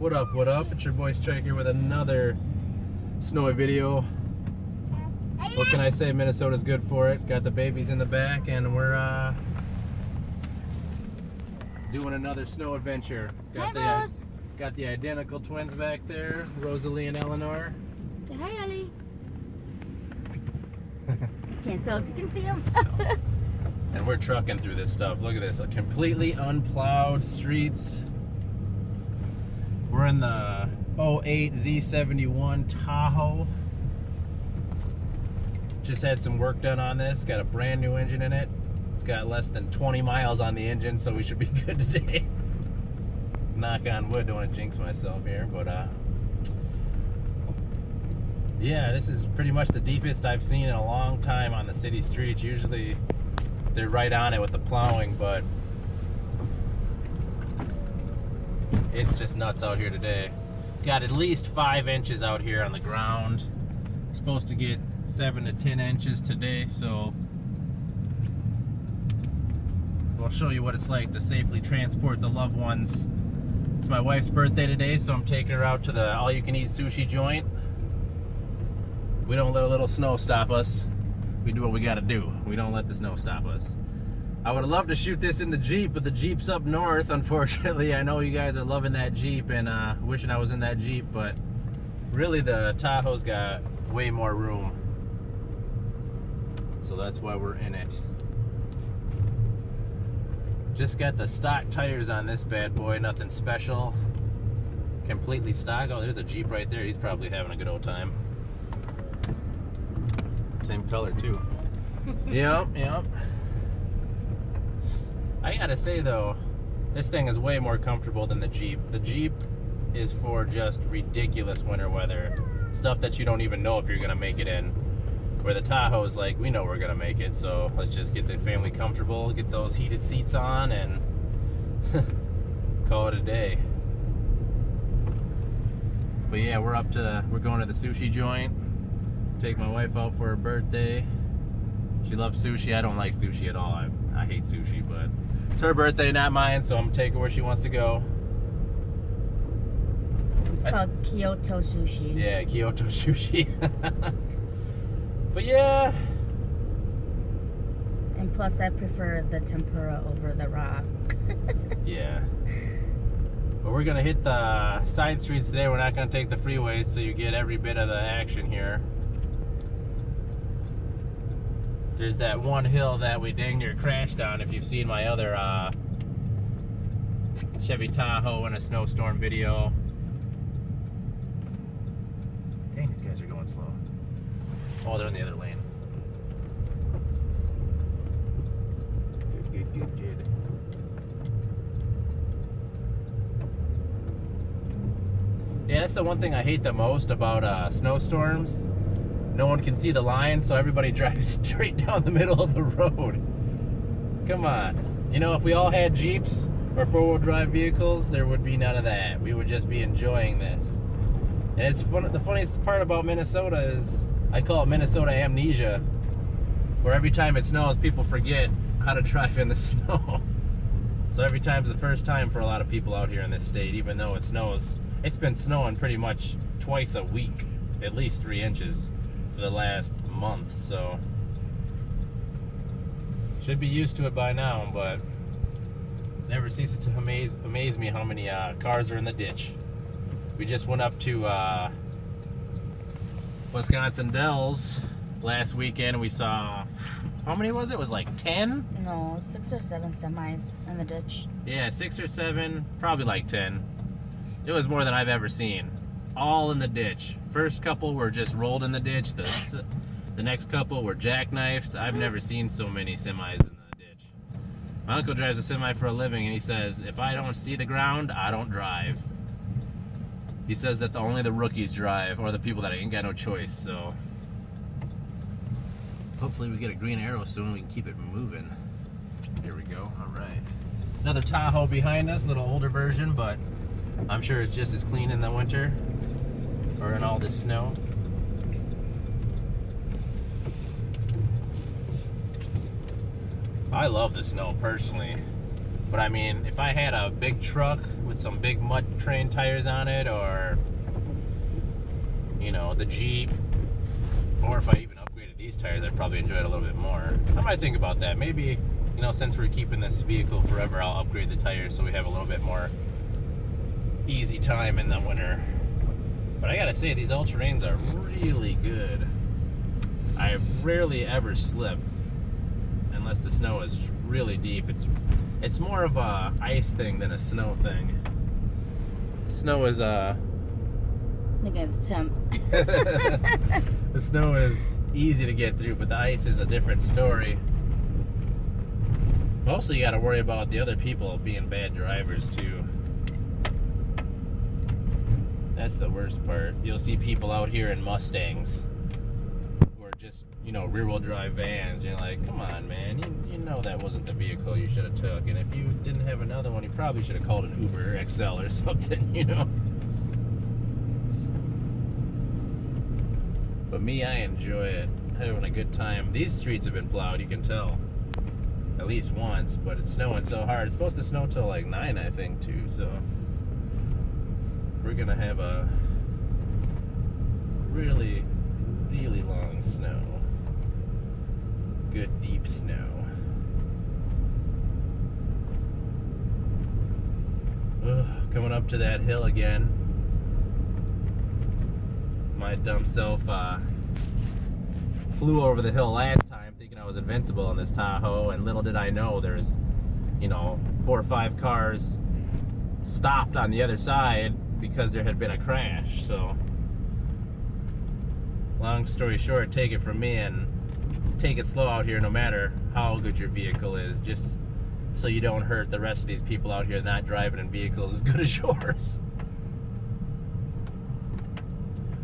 What up, what up? It's your boy Striker with another snowy video. What can I say? Minnesota's good for it. Got the babies in the back and we're doing another snow adventure. Got the identical twins back there, Rosalie and Eleanor. Say hi, Ellie. Can't tell if you can see them. And we're trucking through this stuff. Look at this, completely unplowed streets. We're in the 08 Z71 Tahoe. Just had some work done on this. Got a brand new engine in it. It's got less than 20 miles on the engine, so we should be good today. Knock on wood, don't want to jinx myself here, but yeah, this is pretty much the deepest I've seen in a long time on the city streets. Usually they're right on it with the plowing, but it's just nuts out here today. Got at least 5 inches out here on the ground. Supposed to get 7 to 10 inches today, so I'll show you what it's like to safely transport the loved ones. It's my wife's birthday today, so I'm taking her out to the all-you-can-eat sushi joint. We don't let a little snow stop us. We do what we gotta do. We don't let the snow stop us. I would love to shoot this in the Jeep, but the Jeep's up north, unfortunately. I know you guys are loving that Jeep and wishing I was in that Jeep, but really the Tahoe's got way more room. So that's why we're in it. Just got the stock tires on this bad boy, nothing special. Completely stock. Oh, there's a Jeep right there. He's probably having a good old time. Same color too. Yep. I gotta say though, this thing is way more comfortable than the Jeep. The Jeep is for just ridiculous winter weather. Stuff that you don't even know if you're gonna make it in. Where the Tahoe is like, we know we're gonna make it, so let's just get the family comfortable, get those heated seats on, and call it a day. But yeah, we're going to the sushi joint. Take my wife out for her birthday. She loves sushi. I don't like sushi at all. I hate sushi, but it's her birthday, not mine, so I'm gonna take her where she wants to go. It's called Kyoto Sushi. Yeah, Kyoto Sushi. But yeah. And plus, I prefer the tempura over the raw. Yeah. But we're gonna hit the side streets today. We're not gonna take the freeways, so you get every bit of the action here. There's that one hill that we dang near crashed on. If you've seen my other Chevy Tahoe in a snowstorm video. Dang, these guys are going slow. Oh, they're in the other lane. Good. Yeah, that's the one thing I hate the most about snowstorms. No one can see the line, so everybody drives straight down the middle of the road. Come on. You know, if we all had Jeeps or four-wheel drive vehicles, there would be none of that. We would just be enjoying this. And it's fun. The funniest part about Minnesota is I call it Minnesota amnesia, where every time it snows, people forget how to drive in the snow. So every time's the first time for a lot of people out here in this state, even though it snows. It's been snowing pretty much twice a week, at least 3 inches for the last month, so should be used to it by now, but never ceases to amaze me how many cars are in the ditch. We just went up to Wisconsin Dells last weekend and we saw, how many was it? It was like 10? No, 6 or 7 semis in the ditch. Yeah, 6 or 7, probably like 10. It was more than I've ever seen. All in the ditch. First couple were just rolled in the ditch. The next couple were jackknifed. I've never seen so many semis in the ditch. My uncle drives a semi for a living and he says, if I don't see the ground, I don't drive. He says that only the rookies drive, or the people that ain't got no choice, so hopefully we get a green arrow soon and we can keep it moving. Here we go. All right. Another Tahoe behind us, a little older version, but I'm sure it's just as clean in the winter or in all this snow. I love the snow personally. But I mean, if I had a big truck with some big mud train tires on it, or, you know, the Jeep, or if I even upgraded these tires, I'd probably enjoy it a little bit more. I might think about that. Maybe, you know, since we're keeping this vehicle forever, I'll upgrade the tires so we have a little bit more easy time in the winter. But I gotta say, these all-terrains are really good. I rarely ever slip unless the snow is really deep. It's more of a ice thing than a snow thing. Snow is Look at the temp. the snow is easy to get through, but the ice is a different story. Mostly you got to worry about the other people being bad drivers too. That's the worst part. You'll see people out here in Mustangs who are just, you know, rear-wheel drive vans. You're like, come on, man, you know that wasn't the vehicle you should have took, and if you didn't have another one, you probably should have called an Uber XL or something, you know. But me, I enjoy it. Having a good time. These streets have been plowed, you can tell. At least once, but it's snowing so hard. It's supposed to snow till like 9, I think, too, so we're gonna have a really, really long snow. Good deep snow. Ugh, coming up to that hill again. My dumb self flew over the hill last time thinking I was invincible on this Tahoe, and little did I know there's, you know, 4 or 5 cars stopped on the other side because there had been a crash. So long story short, take it from me, and take it slow out here no matter how good your vehicle is, just so you don't hurt the rest of these people out here not driving in vehicles as good as yours.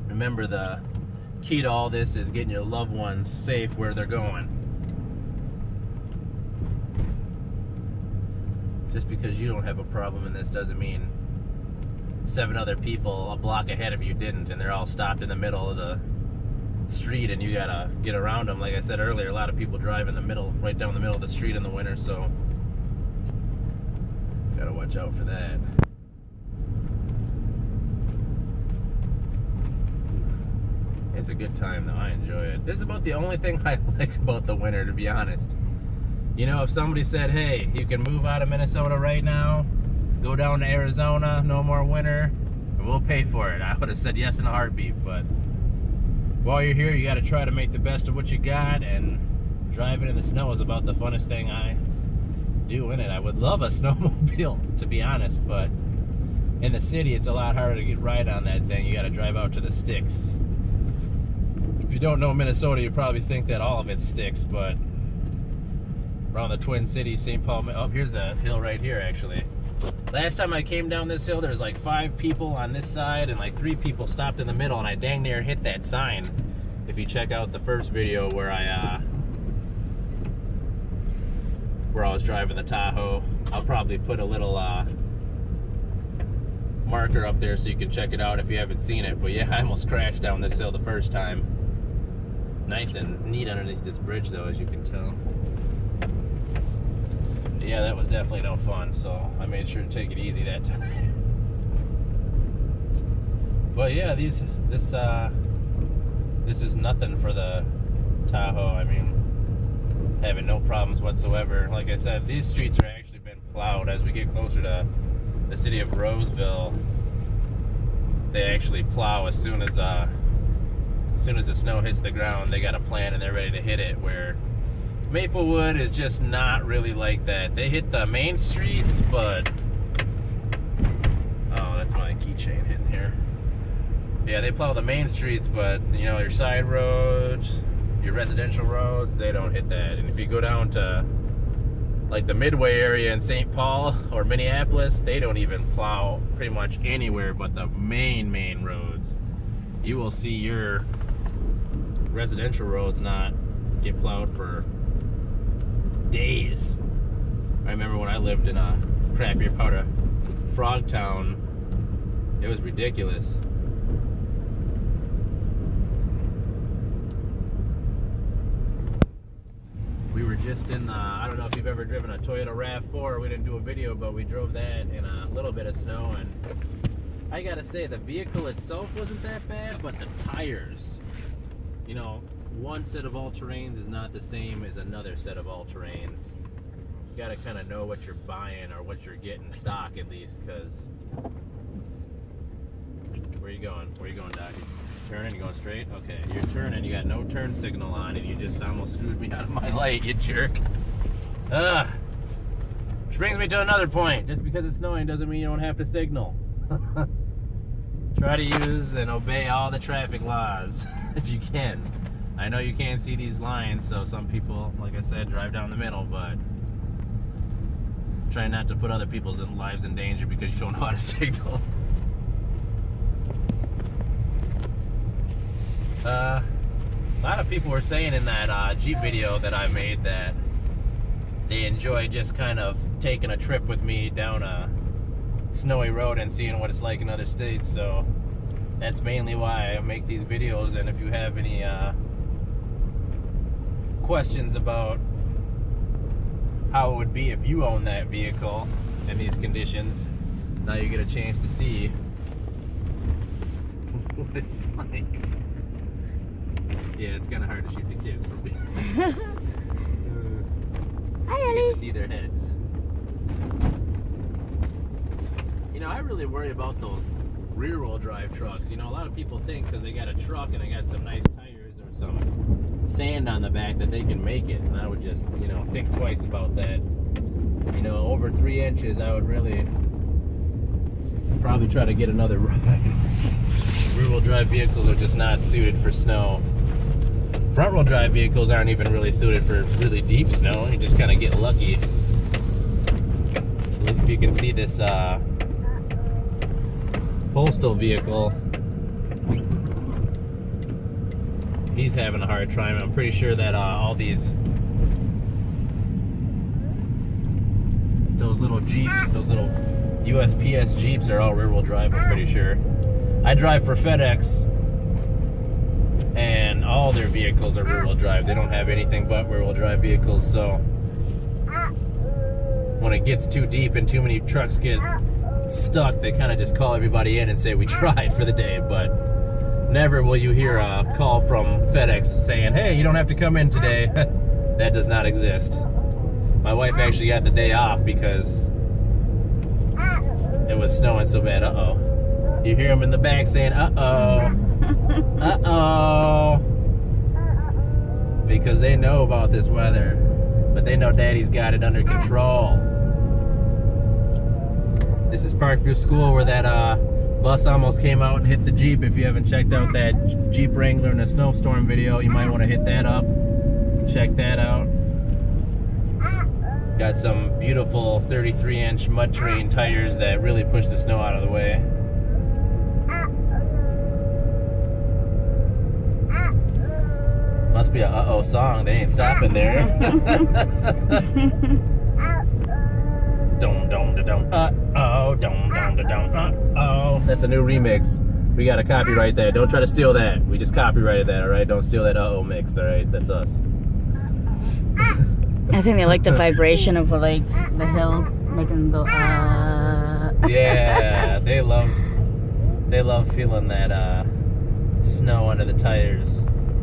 Remember, the key to all this is getting your loved ones safe where they're going. Just because you don't have a problem in this doesn't mean 7 other people a block ahead of you didn't, and they're all stopped in the middle of the street and you gotta get around them. Like I said earlier, a lot of people drive in the middle, right down the middle of the street in the winter, so gotta watch out for that. It's a good time though, I enjoy it. This is about the only thing I like about the winter, to be honest. You know, if somebody said, hey, you can move out of Minnesota right now, go down to Arizona, no more winter, and we'll pay for it, I would have said yes in a heartbeat. But while you're here, you got to try to make the best of what you got, and driving in the snow is about the funnest thing I do in it. I would love a snowmobile, to be honest, but in the city, it's a lot harder to get right on that thing. You got to drive out to the sticks. If you don't know Minnesota, you probably think that all of it sticks, but around the Twin Cities, St. Paul, oh, here's the hill right here, actually. Last time I came down this hill, there was like 5 people on this side and like 3 people stopped in the middle, and I dang near hit that sign. If you check out the first video where I was driving the Tahoe, I'll probably put a little marker up there so you can check it out if you haven't seen it. But yeah, I almost crashed down this hill the first time. Nice and neat underneath this bridge though, as you can tell. Yeah, that was definitely no fun, so I made sure to take it easy that time. But yeah, this is nothing for the Tahoe. I mean, having no problems whatsoever. Like I said, these streets are actually been plowed. As we get closer to the city of Roseville, they actually plow as soon as the snow hits the ground. They got a plan and they're ready to hit it, where Maplewood is just not really like that. They hit the main streets, but oh, that's my keychain hitting here. Yeah, they plow the main streets, but you know, your side roads, your residential roads, they don't hit that. And if you go down to like the Midway area in St. Paul or Minneapolis, they don't even plow pretty much anywhere but the main roads. You will see your residential roads not get plowed for days. I remember when I lived in a crappier part of Frogtown, it was ridiculous. We were just in the, I don't know if you've ever driven a Toyota RAV4. We didn't do a video, but we drove that in a little bit of snow, and I gotta say, the vehicle itself wasn't that bad, but the tires, you know, one set of all-terrains is not the same as another set of all-terrains. You gotta kind of know what you're buying or what you're getting stock at least, because where you going? Where you going, Doc? You turning? You going straight? Okay, you're turning. You got no turn signal on, and you just almost screwed me out of my light, you jerk. Which brings me to another point. Just because it's snowing doesn't mean you don't have to signal. Try to use and obey all the traffic laws if you can. I know you can't see these lines, so some people, like I said, drive down the middle, but try not to put other people's lives in danger because you don't know how to signal. A lot of people were saying in that Jeep video that I made that they enjoy just kind of taking a trip with me down a snowy road and seeing what it's like in other states, so that's mainly why I make these videos. And if you have any questions about how it would be if you own that vehicle in these conditions, now you get a chance to see what it's like. Yeah, it's kind of hard to shoot the kids from me. Hi, You get Ellie. to see their heads. You know, I really worry about those rear-wheel drive trucks. You know, a lot of people think because they got a truck and they got some nice tires or some sand on the back that they can make it. And I would just, you know, think twice about that. You know, over 3 inches, I would really probably try to get another ride. Rear-wheel drive vehicles are just not suited for snow. Front-wheel drive vehicles aren't even really suited for really deep snow. You just kind of get lucky. If you can see this postal vehicle, he's having a hard time. I'm pretty sure that all these, those little Jeeps, those little USPS Jeeps are all rear-wheel drive, I'm pretty sure. I drive for FedEx, and all their vehicles are rear-wheel drive. They don't have anything but rear-wheel drive vehicles, so when it gets too deep and too many trucks get stuck, they kind of just call everybody in and say, we tried for the day. But never will you hear a call from FedEx saying, hey, you don't have to come in today. That does not exist. My wife actually got the day off because it was snowing so bad. Uh-oh. You hear them in the back saying, uh-oh. Uh-oh. Because they know about this weather, but they know Daddy's got it under control. This is Parkview School, where that bus almost came out and hit the Jeep. If you haven't checked out that Jeep Wrangler in a snowstorm video, you might want to hit that up. Check that out. Got some beautiful 33-inch mud terrain tires that really push the snow out of the way. Must be a uh-oh song. They ain't stopping there. Dum dum da dum. Uh-oh. Dum dum da dum. Uh-oh. That's a new remix. We got to copyright that. Don't try to steal that. We just copyrighted that, all right? Don't steal that uh-oh mix, all right? That's us. I think they like the vibration of like the hills making them go Yeah, they love feeling that snow under the tires.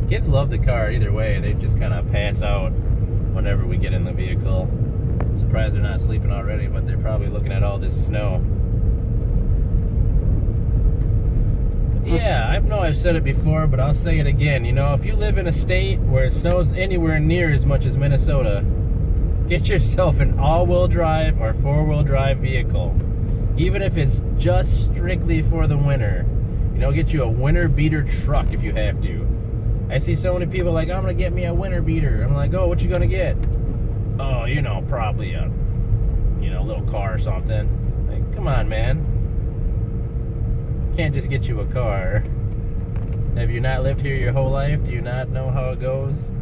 Kids love the car either way. They just kind of pass out whenever we get in the vehicle. I'm surprised they're not sleeping already, but they're probably looking at all this snow. Yeah, I know I've said it before, but I'll say it again. You know, if you live in a state where it snows anywhere near as much as Minnesota, get yourself an all-wheel drive or four-wheel drive vehicle. Even if it's just strictly for the winter. You know, get you a winter beater truck if you have to. I see so many people like, I'm gonna get me a winter beater. I'm like, oh, what you gonna get? Oh, you know, probably a, you know, little car or something. Like, come on, man. Can't just get you a car. Have you not lived here your whole life? Do you not know how it goes?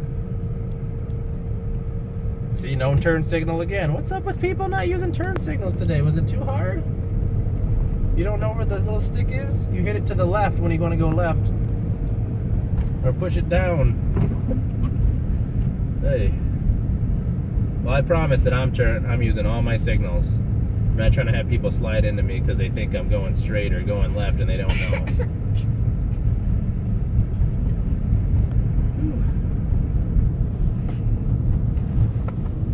See, no turn signal again. What's up with people not using turn signals today? Was it too hard? You don't know where the little stick is? You hit it to the left when you want to go left. Or push it down. Hey. Well, I promise that I'm using all my signals. I'm not trying to have people slide into me because they think I'm going straight or going left and they don't know.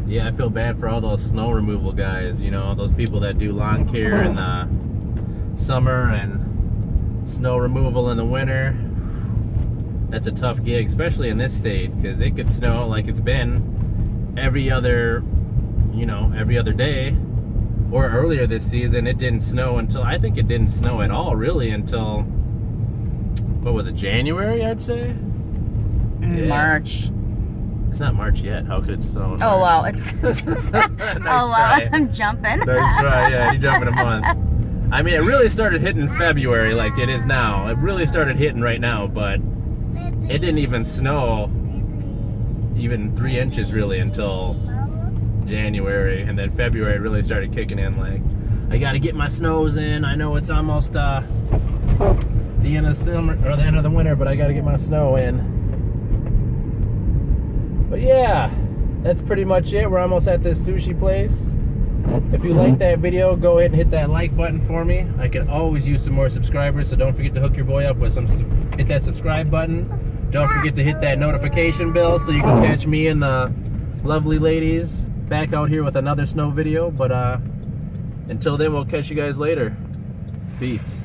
Yeah, I feel bad for all those snow removal guys, you know, those people that do lawn care in the summer and snow removal in the winter. That's a tough gig, especially in this state, because it could snow like it's been every other, you know, every other day. Or earlier this season, it didn't snow until, I think it didn't snow at all really until, what was it, January, I'd say? Yeah. March. It's not March yet. How could it snow in March? Oh, wow. It's Nice oh, wow. try. I'm jumping. Nice try, yeah, you're jumping a month. I mean, it really started hitting February like it is now. It really started hitting right now, but it didn't even snow even 3 inches really until January, and then February really started kicking in. Like, I gotta get my snows in. I know it's almost the end of summer or the end of the winter, but I gotta get my snow in. But yeah, that's pretty much it. We're almost at this sushi place. If you like that video, go ahead and hit that like button for me. I can always use some more subscribers, so don't forget to hook your boy up with some. Hit that subscribe button. Don't forget to hit that notification bell so you can catch me and the lovely ladies back out here with another snow video. But until then, we'll catch you guys later. Peace.